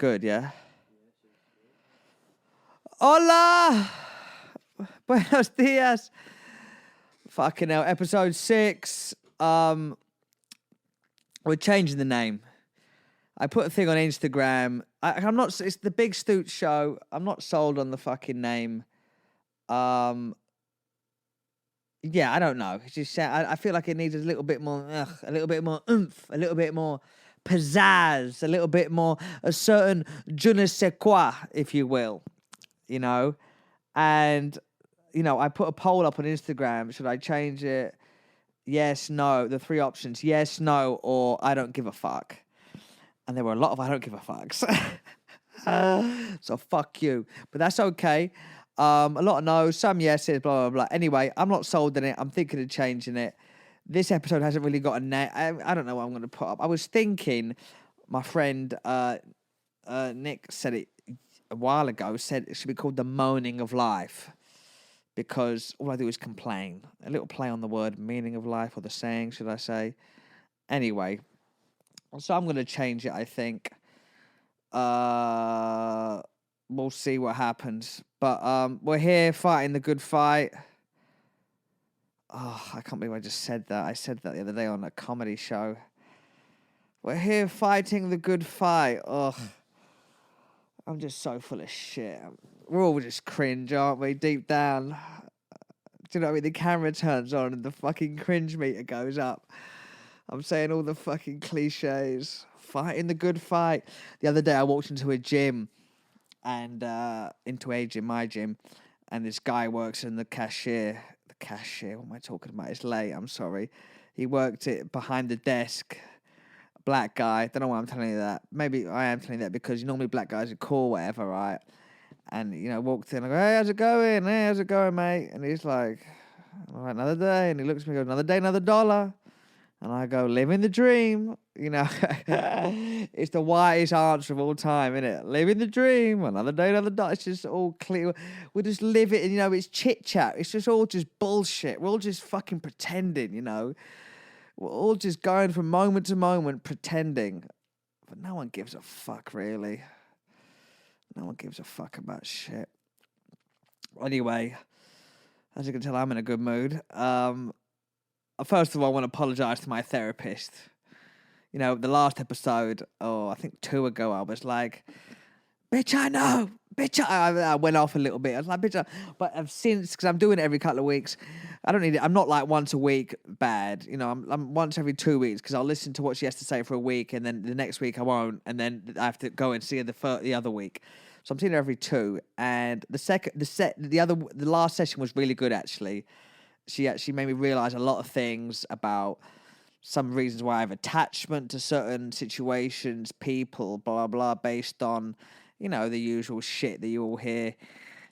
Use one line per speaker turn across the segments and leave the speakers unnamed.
Good, yeah. Hola! Buenos dias. Fucking hell. Episode 6. We're changing the name. I put a thing on Instagram. I'm not. It's the Big Stoot Show. I'm not sold on the fucking name. Yeah, I don't know. It's just I feel like it needs a little bit more, a little bit more oomph, a little bit more pizzazz, a little bit more a certain je ne sais quoi, if you will, you know. And I put a poll up on Instagram. Should I change it? Yes, no. The 3 options: yes, no, or I don't give a fuck. And there were a lot of I don't give a fucks. So fuck you. But that's okay. A lot of no's, some yeses, blah, blah, blah. Anyway, I'm not sold on it. I'm thinking of changing it. This episode hasn't really got a name. I don't know what I'm going to put up. I was thinking, my friend Nick said it a while ago, said it should be called The Moaning of Life. Because all I do is complain. A little play on the word meaning of life, or the saying, should I say. Anyway, so I'm going to change it, I think. We'll see what happens. But we're here fighting the good fight. Oh, I can't believe I just said that. I said that the other day on a comedy show. We're here fighting the good fight. Ugh. I'm just so full of shit. We're all just cringe, aren't we? Deep down. Do you know what I mean? The camera turns on and the fucking cringe meter goes up. I'm saying all the fucking cliches. Fighting the good fight. The other day I walked into a gym. And my gym. And this guy works in the cashier. What am I talking about? It's late, I'm sorry. He worked it behind the desk. Black guy. Don't know why I'm telling you that. Maybe I am telling you that because normally black guys are cool, whatever, right? And, walked in. I go, hey, how's it going? Hey, how's it going, mate? And he's like, all right, another day. And he looks at me and goes, another day, another dollar. And I go, living the dream. It's the whitest answer of all time, isn't it? Living the dream. Another day, another dollar. It's just all clear. We just live it. And, it's chit-chat. It's just all just bullshit. We're all just fucking pretending, We're all just going from moment to moment pretending. But no one gives a fuck, really. No one gives a fuck about shit. Anyway, as you can tell, I'm in a good mood. First of all, I want to apologise to my therapist. The last episode, I think 2 ago, I was like, bitch, I know. Bitch, I went off a little bit. I was like, bitch, but I've since, because I'm doing it every couple of weeks, I don't need it. I'm not like once a week bad. I'm once every 2 weeks because I'll listen to what she has to say for a week and then the next week I won't. And then I have to go and see her the other week. So I'm seeing her every 2. And the last session was really good, actually. She actually made me realise a lot of things about some reasons why I have attachment to certain situations, people, blah, blah, based on, the usual shit that you all hear.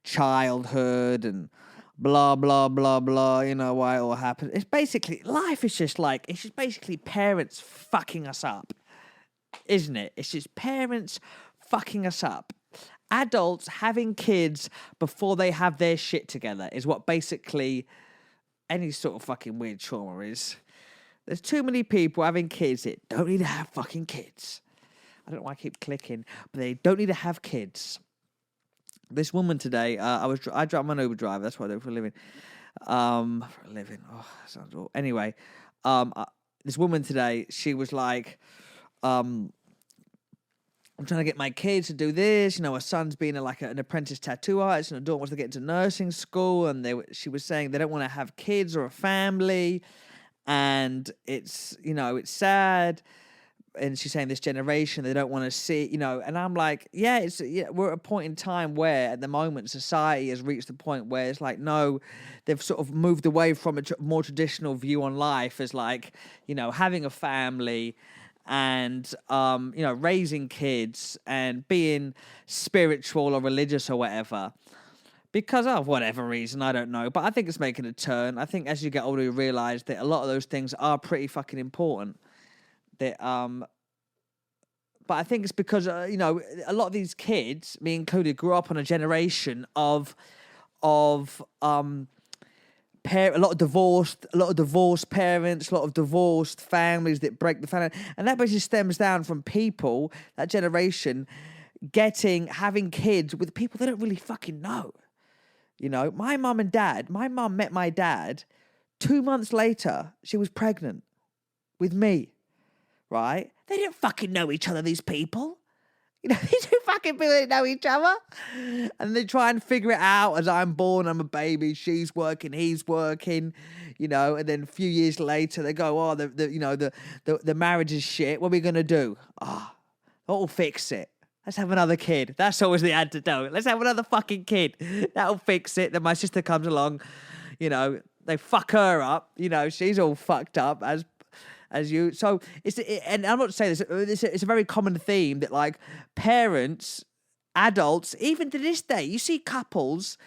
Childhood and blah, blah, blah, blah, why it all happened. It's basically, life is just it's just basically parents fucking us up, isn't it? It's just parents fucking us up. Adults having kids before they have their shit together is what basically any sort of fucking weird trauma is. There's too many people having kids that don't need to have fucking kids. I don't know why I keep clicking, but they don't need to have kids. This woman today, I drive an Uber driver. That's what I do for a living. Oh, sounds awful. Anyway, this woman today, she was like, I'm trying to get my kids to do this. Her son's being an apprentice tattoo artist, and her daughter wants to get into nursing school. And she was saying they don't want to have kids or a family, and it's it's sad. And she's saying this generation they don't want to see, And I'm like, we're at a point in time where at the moment society has reached the point where it's like, no, they've sort of moved away from a more traditional view on life as having a family. And, raising kids and being spiritual or religious or whatever. Because of whatever reason, I don't know. But I think it's making a turn. I think as you get older, you realise that a lot of those things are pretty fucking important. That, but I think it's because, a lot of these kids, me included, grew up on a generation of a lot of divorced parents, a lot of divorced families that break the family. And that basically stems down from people, that generation, having kids with people they don't really fucking know. You know, my mum met my dad 2 months later, she was pregnant with me, right? They didn't fucking know each other, these people. You know, these two fucking people that know each other. And they try and figure it out as I'm born, I'm a baby, she's working, he's working, you know, and then a few years later they go, oh, the marriage is shit. What are we going to do? That'll fix it. Let's have another kid. That's always the antidote. Let's have another fucking kid. That'll fix it. Then my sister comes along, you know, they fuck her up, you know, she's all fucked up as you. So and I'm not saying this, it's a very common theme that like parents, adults, even to this day, you see couples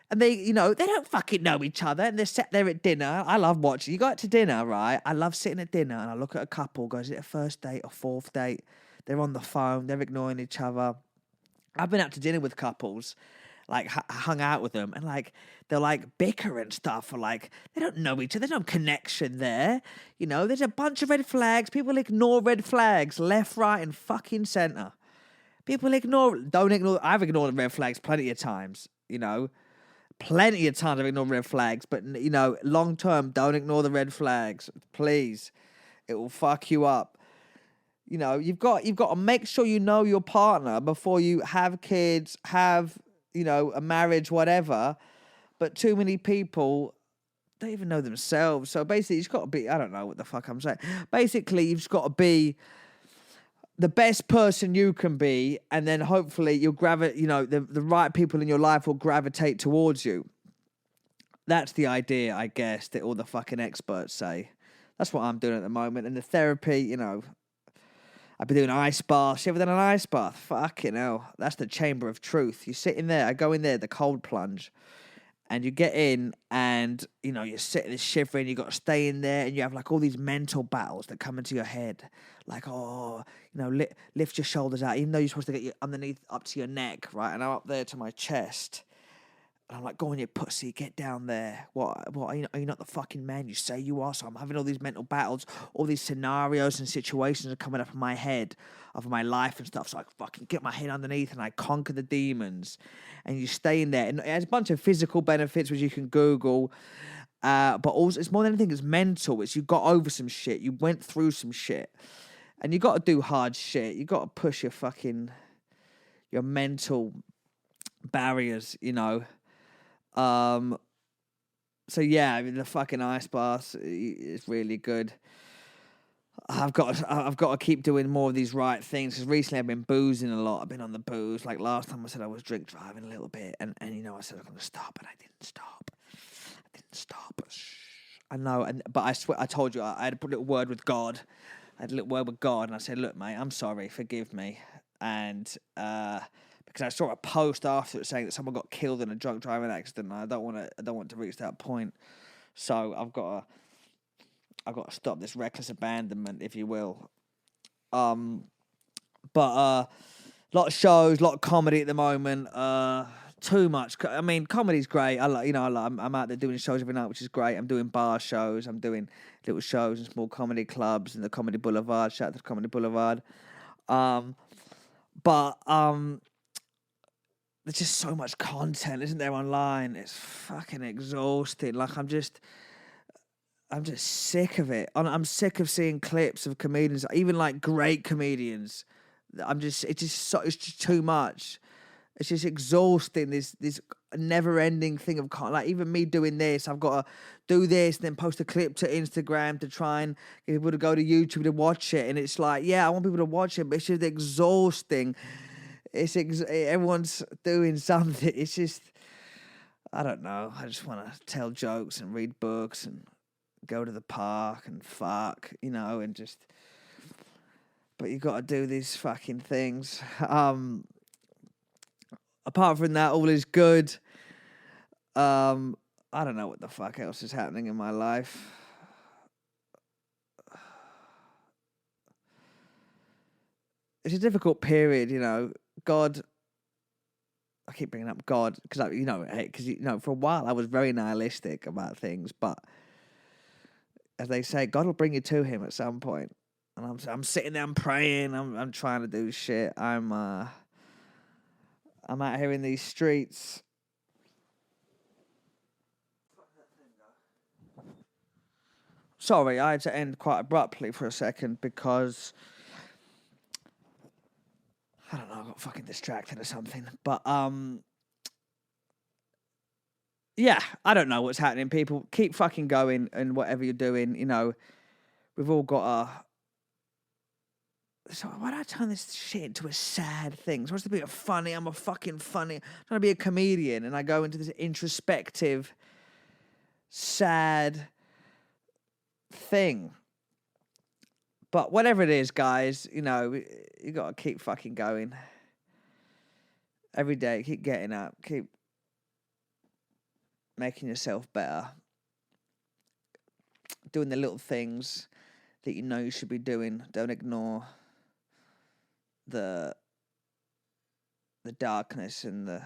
and they, you know, they don't fucking know each other and they're sat there at dinner. I love watching. You go out to dinner, right? I love sitting at dinner and I look at a couple, goes, is it a first date or fourth date? They're on the phone, they're ignoring each other. I've been out to dinner with couples, like hung out with them, and like they're like bicker and stuff, or like they don't know each other. There's no connection there. You know, there's a bunch of red flags. People ignore red flags left, right, and fucking center. People don't ignore. I've ignored red flags plenty of times. You know, plenty of times I've ignored red flags. But you know, long term, don't ignore the red flags, please. It will fuck you up. You know, you've got to make sure you know your partner before you have kids, have, you know, a marriage, whatever. But too many people don't even know themselves. So basically, you've got to be, I don't know what the fuck I'm saying. Basically, you've just got to be the best person you can be. And then hopefully you'll the right people in your life will gravitate towards you. That's the idea, I guess, that all the fucking experts say. That's what I'm doing at the moment. And the therapy, you know, I've been doing ice baths. You ever done an ice bath? Fucking hell. That's the chamber of truth. You sit in there. I go in there, the cold plunge. And you get in and, you know, you're sitting there shivering. You got to stay in there. And you have, like, all these mental battles that come into your head. Like, oh, you know, lift your shoulders out. Even though you're supposed to get your underneath up to your neck, right? And I'm up there to my chest. And I'm like, go on, you pussy, get down there. What are you not the fucking man you say you are? So I'm having all these mental battles, all these scenarios and situations are coming up in my head of my life and stuff. So I fucking get my head underneath and I conquer the demons. And you stay in there. And it has a bunch of physical benefits, which you can Google. But also, it's more than anything, it's mental. It's you got over some shit. You went through some shit. And you got to do hard shit. You got to push your mental barriers, you know. So yeah, I mean, the fucking ice bath is really good. I've got to keep doing more of these right things because recently I've been boozing a lot. I've been on the booze. Like last time I said I was drink driving a little bit, and you know I said I'm gonna stop, and I didn't stop. I know, but I swear I told you I had a little word with God. I had a little word with God, and I said, look, mate, I'm sorry, forgive me, and because I saw a post after it saying that someone got killed in a drunk driving accident. And I don't want to reach that point. So I've got to stop this reckless abandonment, if you will. But a lot of shows, a lot of comedy at the moment. Too much. I mean, comedy's great. I'm out there doing shows every night, which is great. I'm doing bar shows. I'm doing little shows in small comedy clubs in the Comedy Boulevard. Shout out to the Comedy Boulevard. But there's just so much content, isn't there, online? It's fucking exhausting. Like, I'm just sick of it. I'm sick of seeing clips of comedians, even like great comedians. It's just too much. It's just exhausting. This never-ending thing of like even me doing this. I've got to do this, then post a clip to Instagram to try and get people to go to YouTube to watch it. And it's like, yeah, I want people to watch it, but it's just exhausting. Everyone's doing something. It's just, I don't know. I just want to tell jokes and read books and go to the park and fuck, you know, and just. But you got to do these fucking things. Apart from that, all is good. I don't know what the fuck else is happening in my life. It's a difficult period, you know. God, I keep bringing up God because for a while I was very nihilistic about things, but as they say, God will bring you to Him at some point. And I'm sitting there, I'm praying, I'm trying to do shit. I'm I'm out here in these streets. Sorry, I had to end quite abruptly for a second because I don't know, I got fucking distracted or something. But yeah, I don't know what's happening. People keep fucking going and whatever you're doing, you know, we've all got a. So why do I turn this shit into a sad thing? It's supposed to be a funny. I'm a fucking funny. I'm trying to be a comedian, and I go into this introspective, sad thing. But whatever it is, guys, you know, you gotta keep fucking going. Every day, keep getting up, keep making yourself better, doing the little things that you know you should be doing. Don't ignore the darkness and the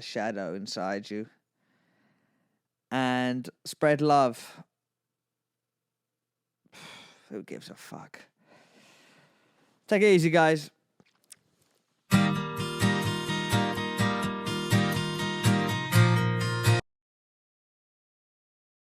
shadow inside you. And spread love. Who gives a fuck? Take it easy, guys.